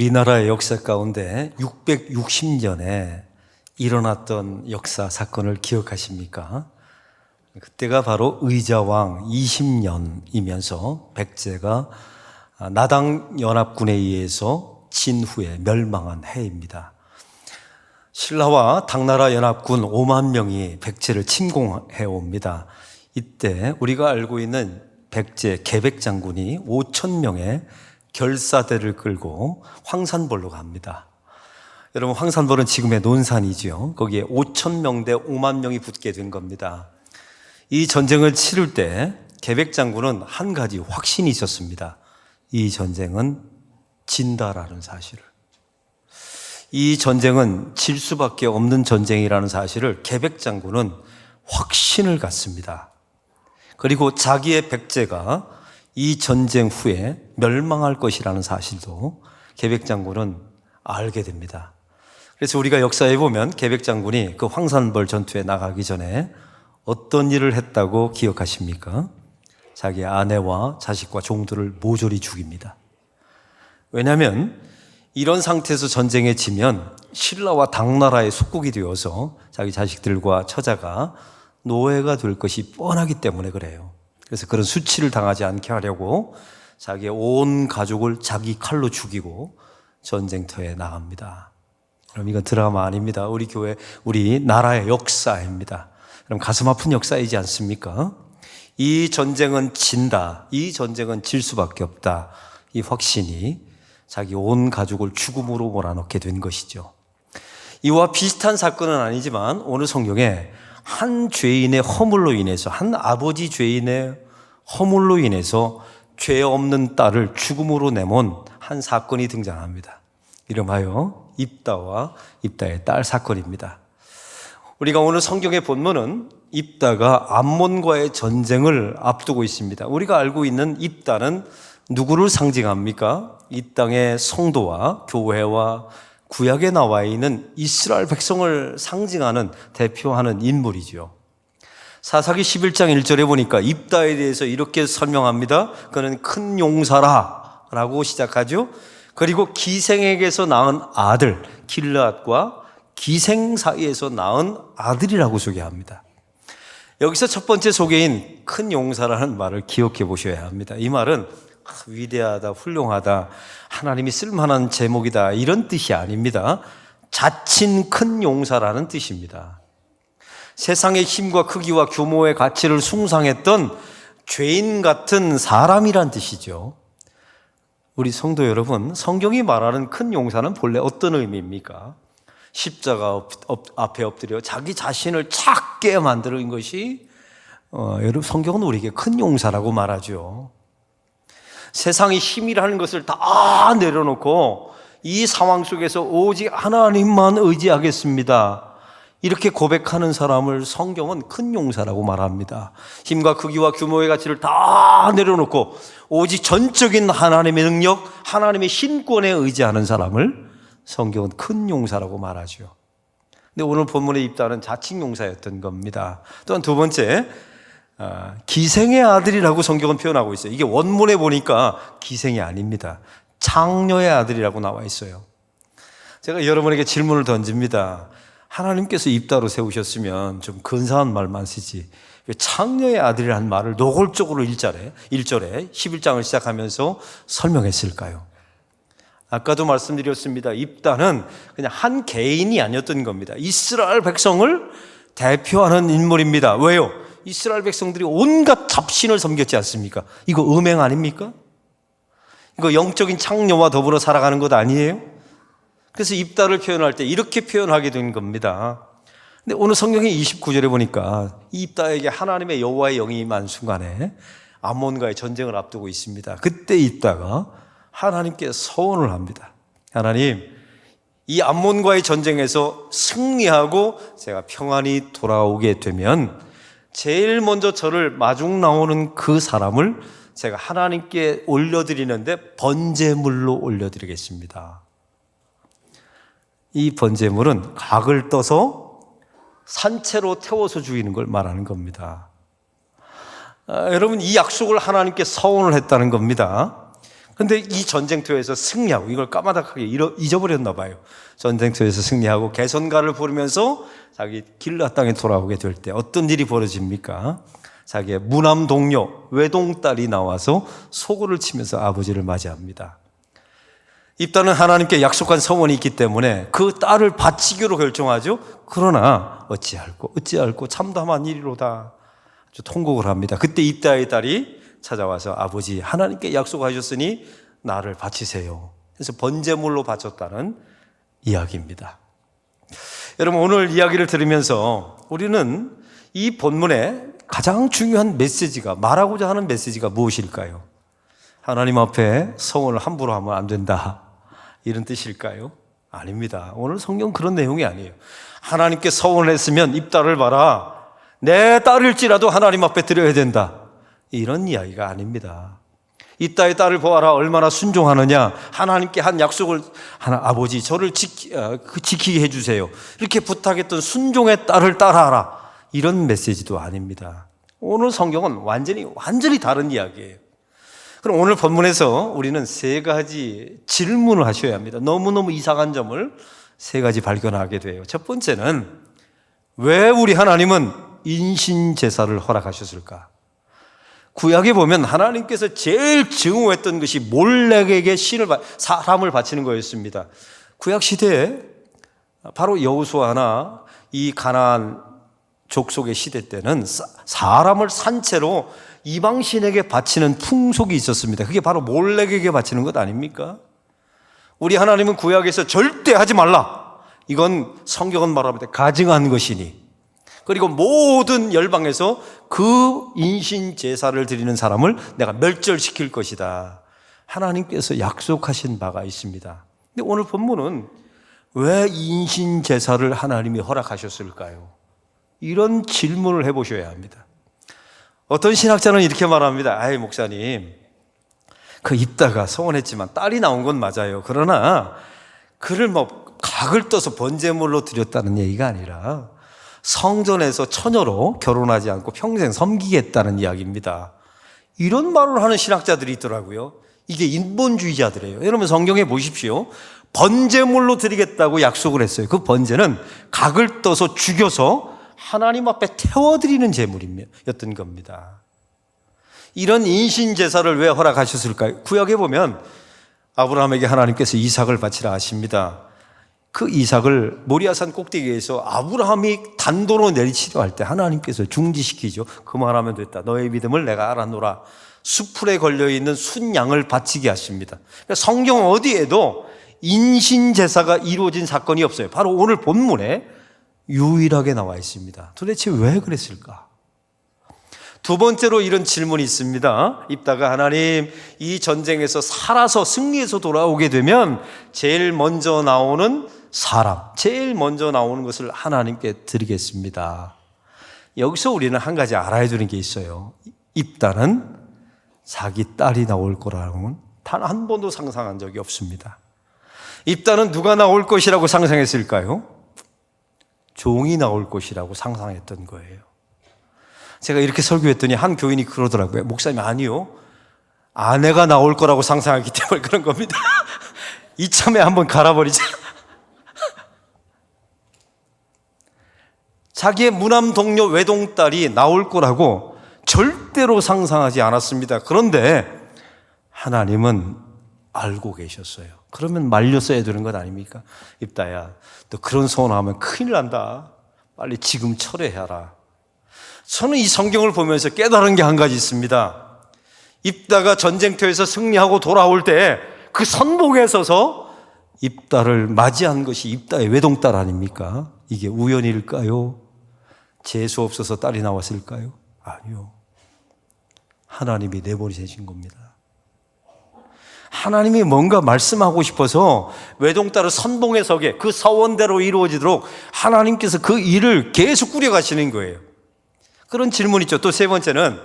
우리나라의 역사 가운데 660년에 일어났던 역사 사건을 기억하십니까? 그때가 바로 의자왕 20년이면서 백제가 나당연합군에 의해서 진 후에 멸망한 해입니다. 신라와 당나라 연합군 5만 명이 백제를 침공해 옵니다. 이때 우리가 알고 있는 백제 계백장군이 5천 명의 결사대를 끌고 황산벌로 갑니다. 여러분, 황산벌은 지금의 논산이죠. 거기에 5천 명 대 5만 명이 붙게 된 겁니다. 이 전쟁을 치를 때 계백장군은 한 가지 확신이 있었습니다. 이 전쟁은 진다라는 사실을. 이 전쟁은 질 수밖에 없는 전쟁이라는 사실을 계백장군은 확신을 갖습니다. 그리고 자기의 백제가 이 전쟁 후에 멸망할 것이라는 사실도 계백장군은 알게 됩니다. 그래서 우리가 역사에 보면 계백장군이 그 황산벌 전투에 나가기 전에 어떤 일을 했다고 기억하십니까? 자기 아내와 자식과 종들을 모조리 죽입니다. 왜냐하면 이런 상태에서 전쟁에 지면 신라와 당나라의 속국이 되어서 자기 자식들과 처자가 노예가 될 것이 뻔하기 때문에 그래요. 그래서 그런 수치를 당하지 않게 하려고 자기의 온 가족을 자기 칼로 죽이고 전쟁터에 나갑니다. 그럼 이건 드라마 아닙니다. 우리 교회, 우리 나라의 역사입니다. 그럼 가슴 아픈 역사이지 않습니까? 이 전쟁은 진다. 이 전쟁은 질 수밖에 없다. 이 확신이 자기 온 가족을 죽음으로 몰아넣게 된 것이죠. 이와 비슷한 사건은 아니지만 오늘 성경에 한 죄인의 허물로 인해서, 한 아버지 죄인의 허물로 인해서 죄 없는 딸을 죽음으로 내몬 한 사건이 등장합니다. 이름하여 입다와 입다의 딸 사건입니다. 우리가 오늘 성경의 본문은 입다가 암몬과의 전쟁을 앞두고 있습니다. 우리가 알고 있는 입다는 누구를 상징합니까? 이 땅의 성도와 교회와 구약에 나와 있는 이스라엘 백성을 상징하는, 대표하는 인물이죠. 사사기 11장 1절에 보니까 입다에 대해서 이렇게 설명합니다. 그는 큰 용사라 라고 시작하죠. 그리고 기생에게서 낳은 아들, 길르앗과 기생 사이에서 낳은 아들이라고 소개합니다. 여기서 첫 번째 소개인 큰 용사라는 말을 기억해 보셔야 합니다. 이 말은 위대하다, 훌륭하다, 하나님이 쓸만한 제목이다, 이런 뜻이 아닙니다. 자친 큰 용사라는 뜻입니다. 세상의 힘과 크기와 규모의 가치를 숭상했던 죄인 같은 사람이란 뜻이죠. 우리 성도 여러분, 성경이 말하는 큰 용사는 본래 어떤 의미입니까? 십자가 앞에 엎드려 자기 자신을 작게 만드는 것이 여러분, 성경은 우리에게 큰 용사라고 말하죠. 세상의 힘이라는 것을 다 내려놓고 이 상황 속에서 오직 하나님만 의지하겠습니다, 이렇게 고백하는 사람을 성경은 큰 용사라고 말합니다. 힘과 크기와 규모의 가치를 다 내려놓고 오직 전적인 하나님의 능력, 하나님의 신권에 의지하는 사람을 성경은 큰 용사라고 말하죠. 근데 오늘 본문의 입다는 자칭 용사였던 겁니다. 또한 두 번째, 기생의 아들이라고 성경은 표현하고 있어요. 이게 원문에 보니까 기생이 아닙니다. 창녀의 아들이라고 나와 있어요. 제가 여러분에게 질문을 던집니다. 하나님께서 입다로 세우셨으면 좀 근사한 말만 쓰지 왜 창녀의 아들이라는 말을 노골적으로 1절에 11장을 시작하면서 설명했을까요? 아까도 말씀드렸습니다. 입다는 그냥 한 개인이 아니었던 겁니다. 이스라엘 백성을 대표하는 인물입니다. 왜요? 이스라엘 백성들이 온갖 잡신을 섬겼지 않습니까? 이거 음행 아닙니까? 이거 영적인 창녀와 더불어 살아가는 것 아니에요? 그래서 입다를 표현할 때 이렇게 표현하게 된 겁니다. 근데 오늘 성경의 29절에 보니까 이 입다에게 하나님의 여호와의 영이 임한 순간에 암몬과의 전쟁을 앞두고 있습니다. 그때 입다가 하나님께 서원을 합니다. 하나님, 이 암몬과의 전쟁에서 승리하고 제가 평안히 돌아오게 되면 제일 먼저 저를 마중 나오는 그 사람을 제가 하나님께 올려드리는데 번제물로 올려드리겠습니다. 이 번제물은 각을 떠서 산채로 태워서 죽이는 걸 말하는 겁니다. 여러분, 이 약속을 하나님께 서원을 했다는 겁니다. 근데 이 전쟁터에서 승리하고, 이걸 까마득하게 잊어버렸나 봐요. 전쟁터에서 승리하고 개선가를 부르면서 자기 길라 땅에 돌아오게 될 때 어떤 일이 벌어집니까? 자기의 무남 동료 외동딸이 나와서 소고를 치면서 아버지를 맞이합니다. 입다는 하나님께 약속한 서원이 있기 때문에 그 딸을 바치기로 결정하죠. 그러나 어찌할꼬 참담한 일이로다. 아주 통곡을 합니다. 그때 입다의 딸이 찾아와서 아버지, 하나님께 약속하셨으니 나를 바치세요. 그래서 번제물로 바쳤다는 이야기입니다. 여러분, 오늘 이야기를 들으면서 우리는 이 본문의 가장 중요한 메시지가, 말하고자 하는 메시지가 무엇일까요? 하나님 앞에 서원을 함부로 하면 안 된다, 이런 뜻일까요? 아닙니다. 오늘 성경 그런 내용이 아니에요. 하나님께 서원을 했으면 입다를 봐라, 내 딸일지라도 하나님 앞에 드려야 된다, 이런 이야기가 아닙니다. 입다의 딸을 보아라, 얼마나 순종하느냐, 하나님께 한 약속을, 아버지 저를 지키게 해주세요, 이렇게 부탁했던 순종의 딸을 따라하라, 이런 메시지도 아닙니다. 오늘 성경은 완전히 다른 이야기예요. 그럼 오늘 본문에서 우리는 세 가지 질문을 하셔야 합니다. 너무너무 이상한 점을 세 가지 발견하게 돼요. 첫 번째는, 왜 우리 하나님은 인신제사를 허락하셨을까? 구약에 보면 하나님께서 제일 증오했던 것이 몰렉에게 사람을 바치는 거였습니다. 구약 시대에 바로 여호수아나 이 가나안 족속의 시대 때는 사람을 산채로 이방신에게 바치는 풍속이 있었습니다. 그게 바로 몰렉에게 바치는 것 아닙니까? 우리 하나님은 구약에서 절대 하지 말라, 이건 성경은 말합니다, 가증한 것이니, 그리고 모든 열방에서 그 인신 제사를 드리는 사람을 내가 멸절시킬 것이다, 하나님께서 약속하신 바가 있습니다. 근데 오늘 본문은 왜 인신 제사를 하나님이 허락하셨을까요? 이런 질문을 해보셔야 합니다. 어떤 신학자는 이렇게 말합니다. 아이, 목사님, 그 입다가 서원했지만 딸이 나온 건 맞아요. 그러나 그를 각을 떠서 번제물로 드렸다는 얘기가 아니라 성전에서 처녀로 결혼하지 않고 평생 섬기겠다는 이야기입니다. 이런 말을 하는 신학자들이 있더라고요. 이게 인본주의자들이에요. 여러분, 성경에 보십시오. 번제물로 드리겠다고 약속을 했어요. 그 번제는 각을 떠서 죽여서 하나님 앞에 태워드리는 제물이었던 겁니다. 이런 인신제사를 왜 허락하셨을까요? 구약에 보면 아브라함에게 하나님께서 이삭을 바치라 하십니다. 그 이삭을 모리아산 꼭대기에서 아브라함이 단도로 내리치려 할 때 하나님께서 중지시키죠. 그만하면 됐다. 너의 믿음을 내가 알아노라. 수풀에 걸려있는 순양을 바치게 하십니다. 그러니까 성경 어디에도 인신제사가 이루어진 사건이 없어요. 바로 오늘 본문에 유일하게 나와 있습니다. 도대체 왜 그랬을까? 두 번째로 이런 질문이 있습니다. 입다가 하나님, 이 전쟁에서 살아서 승리해서 돌아오게 되면 제일 먼저 나오는 것을 하나님께 드리겠습니다. 여기서 우리는 한 가지 알아야 되는 게 있어요. 입다는 자기 딸이 나올 거라고는 단 한 번도 상상한 적이 없습니다. 입다는 누가 나올 것이라고 상상했을까요? 종이 나올 것이라고 상상했던 거예요. 제가 이렇게 설교했더니 한 교인이 그러더라고요. 목사님, 아니요, 아내가 나올 거라고 상상하기 때문에 그런 겁니다. 이참에 한번 갈아버리자. 자기의 무남 동료 외동딸이 나올 거라고 절대로 상상하지 않았습니다. 그런데 하나님은 알고 계셨어요. 그러면 말렸어야 되는 것 아닙니까? 입다야, 너 그런 소원하면 큰일 난다. 빨리 지금 철회해라. 저는 이 성경을 보면서 깨달은 게 한 가지 있습니다. 입다가 전쟁터에서 승리하고 돌아올 때 그 선봉에 서서 입다를 맞이한 것이 입다의 외동딸 아닙니까? 이게 우연일까요? 재수 없어서 딸이 나왔을까요? 아니요. 하나님이 내보내신 겁니다. 하나님이 뭔가 말씀하고 싶어서 외동딸을 선봉에 서게, 그 서원대로 이루어지도록 하나님께서 그 일을 계속 꾸려가시는 거예요. 그런 질문이 있죠. 또 세 번째는,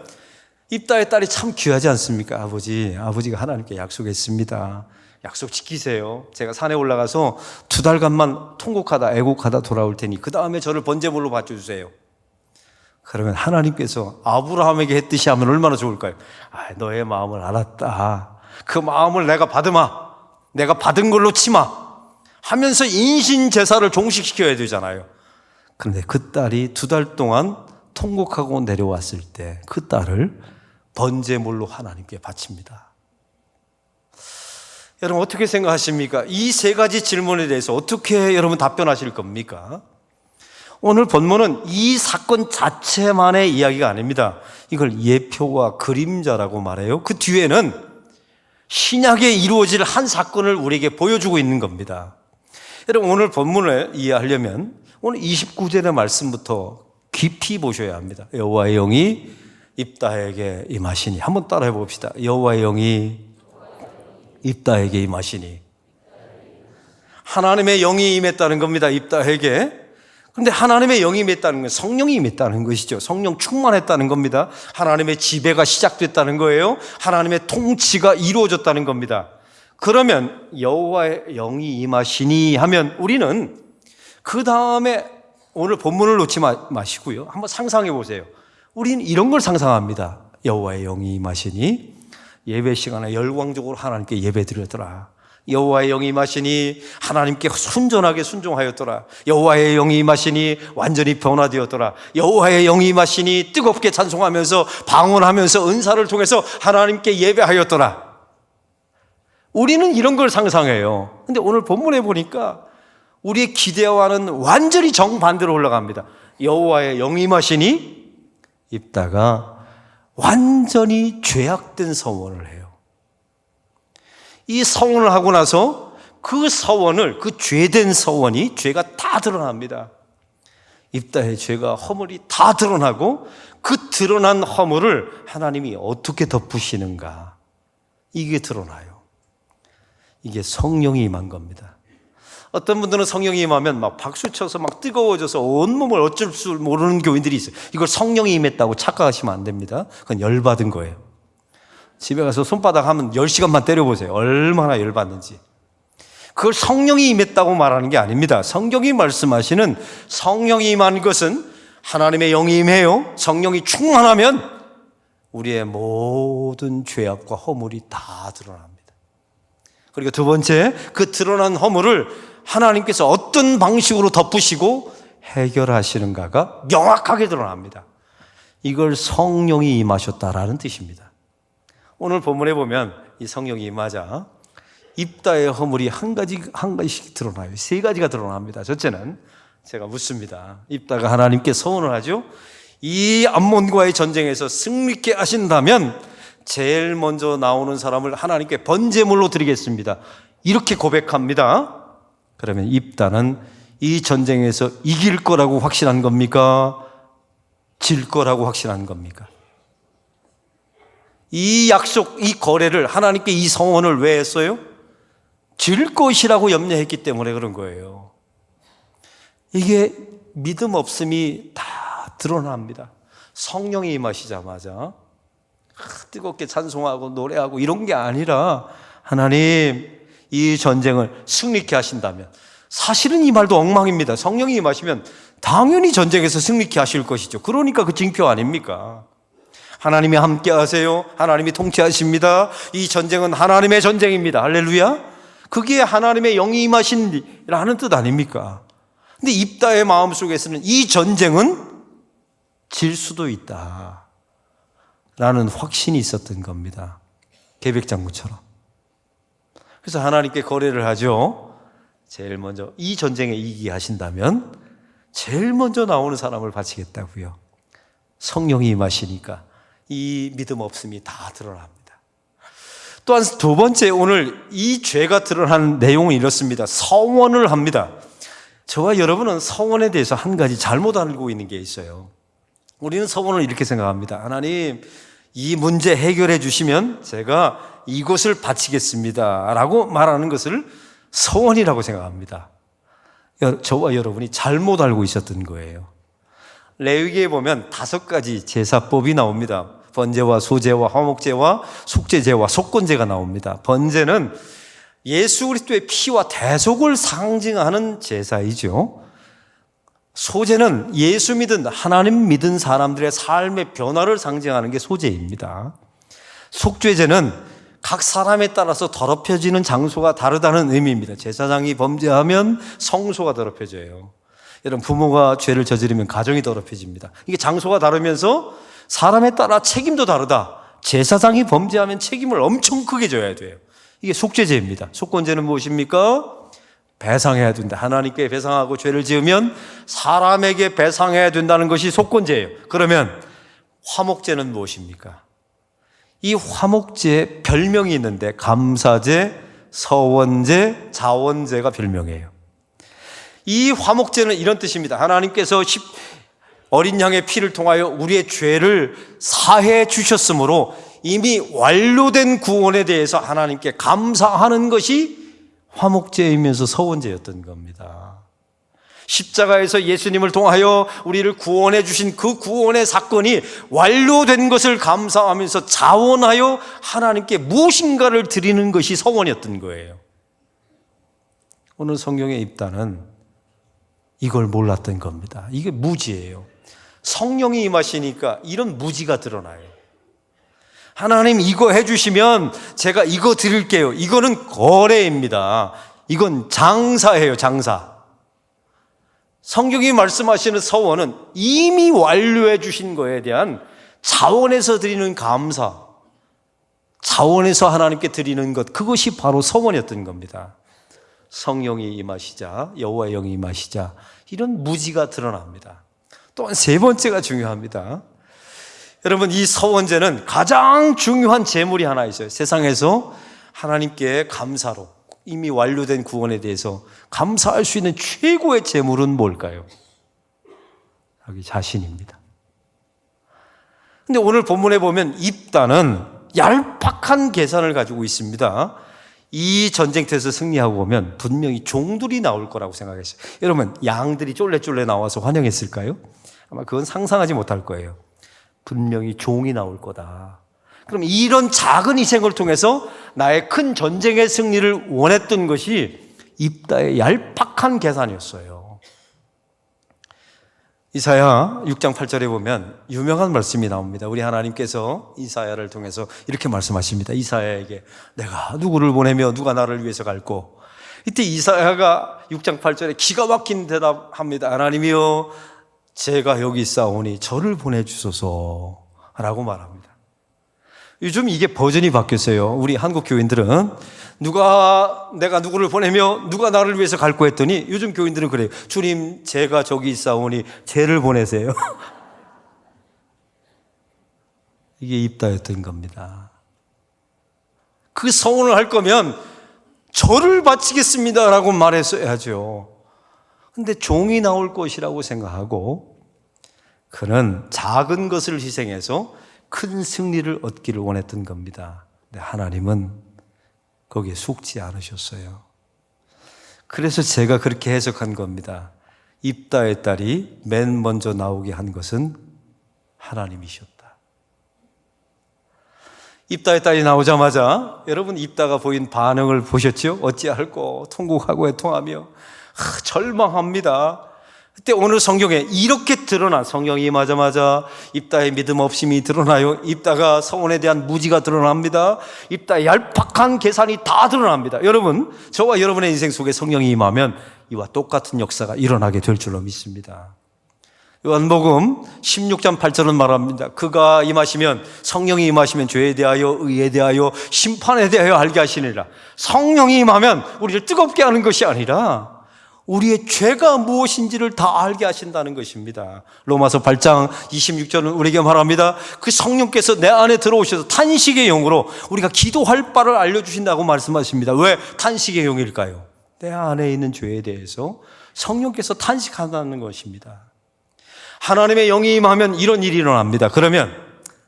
입다의 딸이 참 귀하지 않습니까? 아버지가 하나님께 약속했습니다. 약속 지키세요. 제가 산에 올라가서 2달간만 통곡하다 애곡하다 돌아올 테니 그 다음에 저를 번제물로 바쳐주세요. 그러면 하나님께서 아브라함에게 했듯이 하면 얼마나 좋을까요? 너의 마음을 알았다. 그 마음을 내가 받으마, 내가 받은 걸로 치마 하면서 인신 제사를 종식시켜야 되잖아요. 그런데 그 딸이 2달 동안 통곡하고 내려왔을 때 그 딸을 번제물로 하나님께 바칩니다. 여러분 어떻게 생각하십니까? 이 3가지 질문에 대해서 어떻게 여러분 답변하실 겁니까? 오늘 본문은 이 사건 자체만의 이야기가 아닙니다. 이걸 예표와 그림자라고 말해요. 그 뒤에는 신약에 이루어질 한 사건을 우리에게 보여주고 있는 겁니다. 여러분 오늘 본문을 이해하려면 오늘 29절의 말씀부터 깊이 보셔야 합니다. 여호와의 영이 입다에게 임하시니. 한번 따라해 봅시다. 여호와의 영이 입다에게 임하시니. 하나님의 영이 임했다는 겁니다. 입다에게. 그런데 하나님의 영이 임했다는 건 성령이 임했다는 것이죠. 성령 충만했다는 겁니다. 하나님의 지배가 시작됐다는 거예요. 하나님의 통치가 이루어졌다는 겁니다. 그러면 여호와의 영이 임하시니 하면 우리는 그 다음에 오늘 본문을 놓지 마시고요. 한번 상상해 보세요. 우리는 이런 걸 상상합니다. 여호와의 영이 임하시니 예배 시간에 열광적으로 하나님께 예배드렸더라. 여호와의 영이 임하시니 하나님께 순전하게 순종하였더라. 여호와의 영이 임하시니 완전히 변화되었더라. 여호와의 영이 임하시니 뜨겁게 찬송하면서 방언하면서 은사를 통해서 하나님께 예배하였더라. 우리는 이런 걸 상상해요. 근데 오늘 본문에 보니까 우리의 기대와는 완전히 정반대로 올라갑니다. 여호와의 영이 임하시니 입다가 완전히 죄악된 서원을 해요. 이 서원을 하고 나서 그 서원을, 그 죄된 서원이 죄가 다 드러납니다. 입다의 죄가 허물이 다 드러나고 그 드러난 허물을 하나님이 어떻게 덮으시는가, 이게 드러나요. 이게 성령이 임한 겁니다. 어떤 분들은 성령이 임하면 막 박수쳐서 막 뜨거워져서 온몸을 어쩔 줄 모르는 교인들이 있어요. 이걸 성령이 임했다고 착각하시면 안 됩니다. 그건 열받은 거예요. 집에 가서 손바닥 하면 10시간만 때려보세요. 얼마나 열받는지. 그걸 성령이 임했다고 말하는 게 아닙니다. 성경이 말씀하시는 성령이 임한 것은 하나님의 영이 임해요. 성령이 충만하면 우리의 모든 죄악과 허물이 다 드러납니다. 그리고 2번째, 그 드러난 허물을 하나님께서 어떤 방식으로 덮으시고 해결하시는가가 명확하게 드러납니다. 이걸 성령이 임하셨다라는 뜻입니다. 오늘 본문에 보면 이 성령이 임하자 입다의 허물이 한 가지씩 드러나요. 3가지가 드러납니다. 첫째는 제가 묻습니다. 입다가 하나님께 서원을 하죠. 이 암몬과의 전쟁에서 승리케 하신다면 제일 먼저 나오는 사람을 하나님께 번제물로 드리겠습니다. 이렇게 고백합니다. 그러면 입다는 이 전쟁에서 이길 거라고 확신한 겁니까? 질 거라고 확신한 겁니까? 이 약속, 이 거래를 하나님께 이 성원을 왜 했어요? 질 것이라고 염려했기 때문에 그런 거예요. 이게 믿음 없음이 다 드러납니다. 성령이 임하시자마자 뜨겁게 찬송하고 노래하고 이런 게 아니라 하나님 이 전쟁을 승리케 하신다면, 사실은 이 말도 엉망입니다. 성령이 임하시면 당연히 전쟁에서 승리케 하실 것이죠. 그러니까 그 징표 아닙니까? 하나님이 함께 하세요. 하나님이 통치하십니다. 이 전쟁은 하나님의 전쟁입니다. 할렐루야. 그게 하나님의 영이 임하신이라는 뜻 아닙니까? 근데 입다의 마음속에서는 이 전쟁은 질 수도 있다 라는 확신이 있었던 겁니다. 계백장군처럼. 그래서 하나님께 거래를 하죠. 제일 먼저 이 전쟁에 이기게 하신다면 제일 먼저 나오는 사람을 바치겠다고요. 성령이 임하시니까 이 믿음 없음이 다 드러납니다. 또한 2번째, 오늘 이 죄가 드러나는 내용은 이렇습니다. 서원을 합니다. 저와 여러분은 서원에 대해서 한 가지 잘못 알고 있는 게 있어요. 우리는 서원을 이렇게 생각합니다. 하나님, 이 문제 해결해 주시면 제가 이것을 바치겠습니다 라고 말하는 것을 서원이라고 생각합니다. 저와 여러분이 잘못 알고 있었던 거예요. 레위기에 보면 5가지 제사법이 나옵니다. 번제와 소제와 화목제와 속죄제와 속건제가 나옵니다. 번제는 예수 그리스도의 피와 대속을 상징하는 제사이죠. 소제는 예수 믿은, 하나님 믿은 사람들의 삶의 변화를 상징하는 게 소제입니다. 속죄제는 각 사람에 따라서 더럽혀지는 장소가 다르다는 의미입니다. 제사장이 범죄하면 성소가 더럽혀져요. 여러분, 부모가 죄를 저지르면 가정이 더럽혀집니다. 이게 장소가 다르면서 사람에 따라 책임도 다르다. 제사장이 범죄하면 책임을 엄청 크게 져야 돼요. 이게 속죄죄입니다. 속건죄는 무엇입니까? 배상해야 된다. 하나님께 배상하고 죄를 지으면 사람에게 배상해야 된다는 것이 속건죄예요. 그러면 화목제는 무엇입니까? 이 화목제에 별명이 있는데 감사제, 서원제, 자원제가 별명이에요. 이 화목제는 이런 뜻입니다. 하나님께서 어린 양의 피를 통하여 우리의 죄를 사해 주셨으므로 이미 완료된 구원에 대해서 하나님께 감사하는 것이 화목제이면서 서원제였던 겁니다. 십자가에서 예수님을 통하여 우리를 구원해 주신 그 구원의 사건이 완료된 것을 감사하면서 자원하여 하나님께 무엇인가를 드리는 것이 서원이었던 거예요. 오늘 성경의 입단은 이걸 몰랐던 겁니다. 이게 무지예요. 성령이 임하시니까 이런 무지가 드러나요. 하나님 이거 해주시면 제가 이거 드릴게요. 이거는 거래입니다. 이건 장사예요, 장사. 성경이 말씀하시는 서원은 이미 완료해 주신 거에 대한 자원에서 드리는 감사, 자원에서 하나님께 드리는 것, 그것이 바로 서원이었던 겁니다. 성령이 임하시자, 여호와의 영이 임하시자, 이런 무지가 드러납니다. 또한 세 번째가 중요합니다. 여러분, 이 서원제는 가장 중요한 제물이 하나 있어요. 세상에서 하나님께 감사로 이미 완료된 구원에 대해서 감사할 수 있는 최고의 제물은 뭘까요? 자기 자신입니다. 근데 오늘 본문에 보면 입다는 얄팍한 계산을 가지고 있습니다. 이 전쟁터에서 승리하고 오면 분명히 종들이 나올 거라고 생각했어요. 여러분, 양들이 쫄래쫄래 나와서 환영했을까요? 아마 그건 상상하지 못할 거예요. 분명히 종이 나올 거다. 그럼 이런 작은 희생을 통해서 나의 큰 전쟁의 승리를 원했던 것이 입다의 얄팍한 계산이었어요. 이사야 6장 8절에 보면 유명한 말씀이 나옵니다. 우리 하나님께서 이사야를 통해서 이렇게 말씀하십니다. 이사야에게 내가 누구를 보내며 누가 나를 위해서 갈고. 이때 이사야가 6장 8절에 기가 막힌 대답합니다. 하나님이여, 제가 여기 있사오니 저를 보내주소서 라고 말합니다. 요즘 이게 버전이 바뀌었어요. 우리 한국 교인들은 내가 누구를 보내며 누가 나를 위해서 갈고 했더니 요즘 교인들은 그래요. 주님, 제가 저기 있사오니 쟤를 보내세요. 이게 입다였던 겁니다. 그 서원을 할 거면 저를 바치겠습니다 라고 말했어야죠. 근데 종이 나올 것이라고 생각하고 그는 작은 것을 희생해서 큰 승리를 얻기를 원했던 겁니다. 근데 하나님은 거기에 속지 않으셨어요. 그래서 제가 그렇게 해석한 겁니다. 입다의 딸이 맨 먼저 나오게 한 것은 하나님이셨다. 입다의 딸이 나오자마자 여러분, 입다가 보인 반응을 보셨죠? 어찌할꼬 통곡하고 애통하며 절망합니다. 그때 오늘 성경에 이렇게 드러난, 성령이 임하자마자 입다의 믿음 없음이 드러나요. 입다가 서원에 대한 무지가 드러납니다. 입다의 얄팍한 계산이 다 드러납니다. 여러분, 저와 여러분의 인생 속에 성령이 임하면 이와 똑같은 역사가 일어나게 될 줄로 믿습니다. 요한복음 16장 8절은 말합니다. 그가 임하시면, 성령이 임하시면 죄에 대하여, 의에 대하여, 심판에 대하여 알게 하시니라. 성령이 임하면 우리를 뜨겁게 하는 것이 아니라 우리의 죄가 무엇인지를 다 알게 하신다는 것입니다. 로마서 8장 26절은 우리에게 말합니다. 그 성령께서 내 안에 들어오셔서 탄식의 영으로 우리가 기도할 바를 알려주신다고 말씀하십니다. 왜 탄식의 영일까요? 내 안에 있는 죄에 대해서 성령께서 탄식한다는 것입니다. 하나님의 영이 임하면 이런 일이 일어납니다. 그러면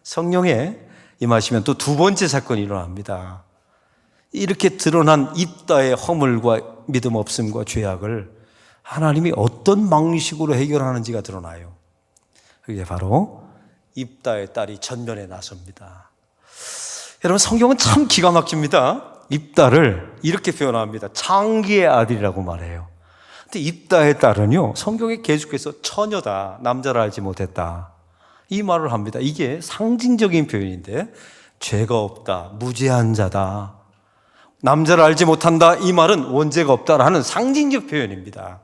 성령에 임하시면 또 두 번째 사건이 일어납니다. 이렇게 드러난 입다의 허물과 믿음 없음과 죄악을 하나님이 어떤 방식으로 해결하는지가 드러나요. 그게 바로 입다의 딸이 전면에 나섭니다. 여러분, 성경은 참 기가 막힙니다. 입다를 이렇게 표현합니다. 창기의 아들이라고 말해요. 근데 입다의 딸은요, 성경에 계속해서 처녀다, 남자를 알지 못했다, 이 말을 합니다. 이게 상징적인 표현인데 죄가 없다, 무죄한 자다, 남자를 알지 못한다, 이 말은 원죄가 없다라는 상징적 표현입니다.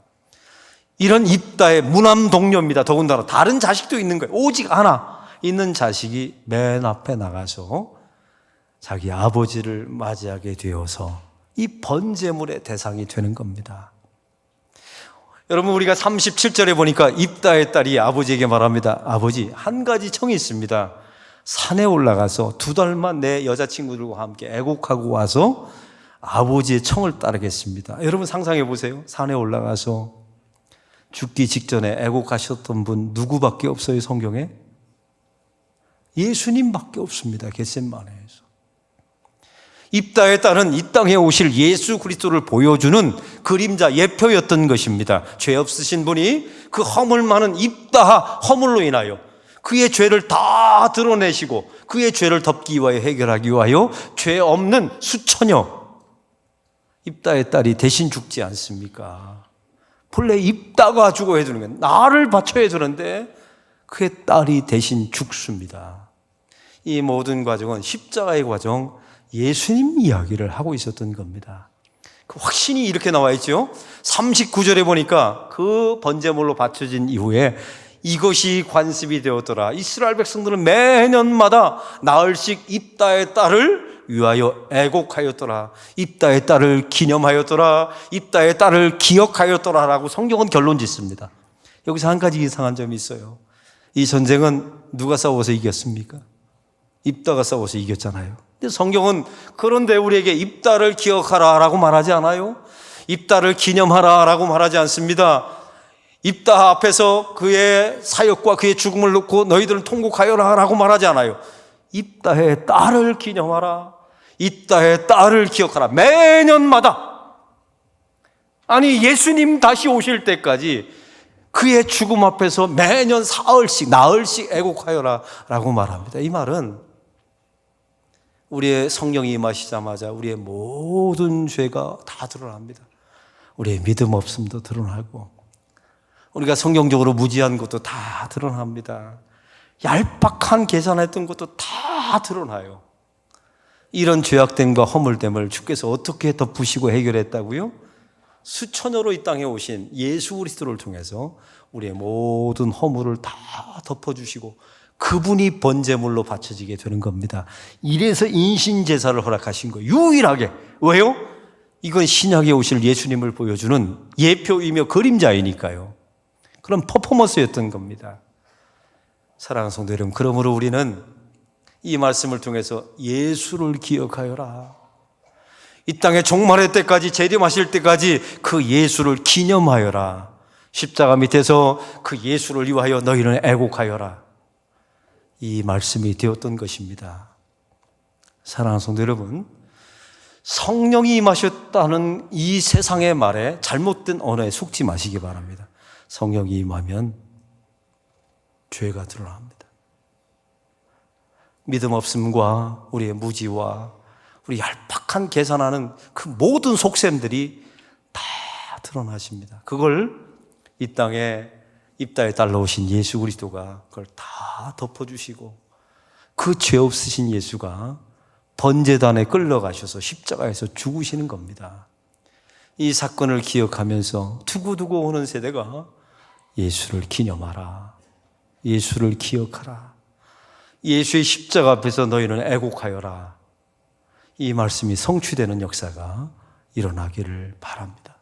이런 입다의 무남동녀입니다. 더군다나 다른 자식도 있는 거예요. 오직 하나 있는 자식이 맨 앞에 나가서 자기 아버지를 맞이하게 되어서 이 번제물의 대상이 되는 겁니다. 여러분, 우리가 37절에 보니까 입다의 딸이 아버지에게 말합니다. 아버지, 한 가지 청이 있습니다. 산에 올라가서 2달만 내 여자친구들과 함께 애국하고 와서 아버지의 청을 따르겠습니다. 여러분 상상해 보세요. 산에 올라가서 죽기 직전에 애국하셨던 분 누구밖에 없어요, 성경에? 예수님밖에 없습니다. 겟세마네에서. 입다의 딸은 이 땅에 오실 예수 그리스도를 보여주는 그림자, 예표였던 것입니다. 죄 없으신 분이 그 허물 많은 입다 허물로 인하여 그의 죄를 다 드러내시고 그의 죄를 덮기 위하여, 해결하기 위하여 죄 없는 수처녀 입다의 딸이 대신 죽지 않습니까? 본래 입다가 죽어야 해주는 거예요. 나를 바쳐야 해주는데 그의 딸이 대신 죽습니다. 이 모든 과정은 십자가의 과정, 예수님 이야기를 하고 있었던 겁니다. 그 확신이 이렇게 나와 있죠. 39절에 보니까 그 번제물로 바쳐진 이후에 이것이 관습이 되었더라. 이스라엘 백성들은 매년마다 나흘씩 입다의 딸을 위하여 애곡하였더라. 입다의 딸을 기념하였더라. 입다의 딸을 기억하였더라 라고 성경은 결론 짓습니다. 여기서 한 가지 이상한 점이 있어요. 이 전쟁은 누가 싸워서 이겼습니까? 입다가 싸워서 이겼잖아요. 근데 성경은 그런데 우리에게 입다를 기억하라 라고 말하지 않아요. 입다를 기념하라 라고 말하지 않습니다. 입다 앞에서 그의 사역과 그의 죽음을 놓고 너희들은 통곡하여라 라고 말하지 않아요. 입다의 딸을 기념하라, 입다의 딸을 기억하라. 매년마다, 아니 예수님 다시 오실 때까지 그의 죽음 앞에서 매년 사흘씩 나흘씩 애곡하여라 라고 말합니다. 이 말은 우리의 성령이 임하시자마자 우리의 모든 죄가 다 드러납니다. 우리의 믿음 없음도 드러나고 우리가 성경적으로 무지한 것도 다 드러납니다. 얄팍한 계산했던 것도 다 드러나요. 이런 죄악됨과 허물됨을 주께서 어떻게 덮으시고 해결했다고요? 수천여로 이 땅에 오신 예수 그리스도를 통해서 우리의 모든 허물을 다 덮어주시고 그분이 번제물로 바쳐지게 되는 겁니다. 이래서 인신제사를 허락하신 거예요. 유일하게. 왜요? 이건 신약에 오실 예수님을 보여주는 예표이며 그림자이니까요. 그런 퍼포먼스였던 겁니다. 사랑하는 성도 여러분, 그러므로 우리는 이 말씀을 통해서 예수를 기억하여라. 이 땅의 종말의 때까지, 재림하실 때까지 그 예수를 기념하여라. 십자가 밑에서 그 예수를 위하여 너희는 애곡하여라. 이 말씀이 되었던 것입니다. 사랑하는 성도 여러분, 성령이 임하셨다는 이 세상의 말에 잘못된 언어에 속지 마시기 바랍니다. 성령이 임하면 죄가 드러납니다. 믿음 없음과 우리의 무지와 우리 얄팍한 계산하는 그 모든 속셈들이 다 드러나십니다. 그걸 이 땅에 입다의 딸로 오신 예수 그리스도가 그걸 다 덮어주시고 그 죄 없으신 예수가 번제단에 끌려가셔서 십자가에서 죽으시는 겁니다. 이 사건을 기억하면서 두고두고 오는 세대가 예수를 기념하라, 예수를 기억하라, 예수의 십자가 앞에서 너희는 애곡하여라, 이 말씀이 성취되는 역사가 일어나기를 바랍니다.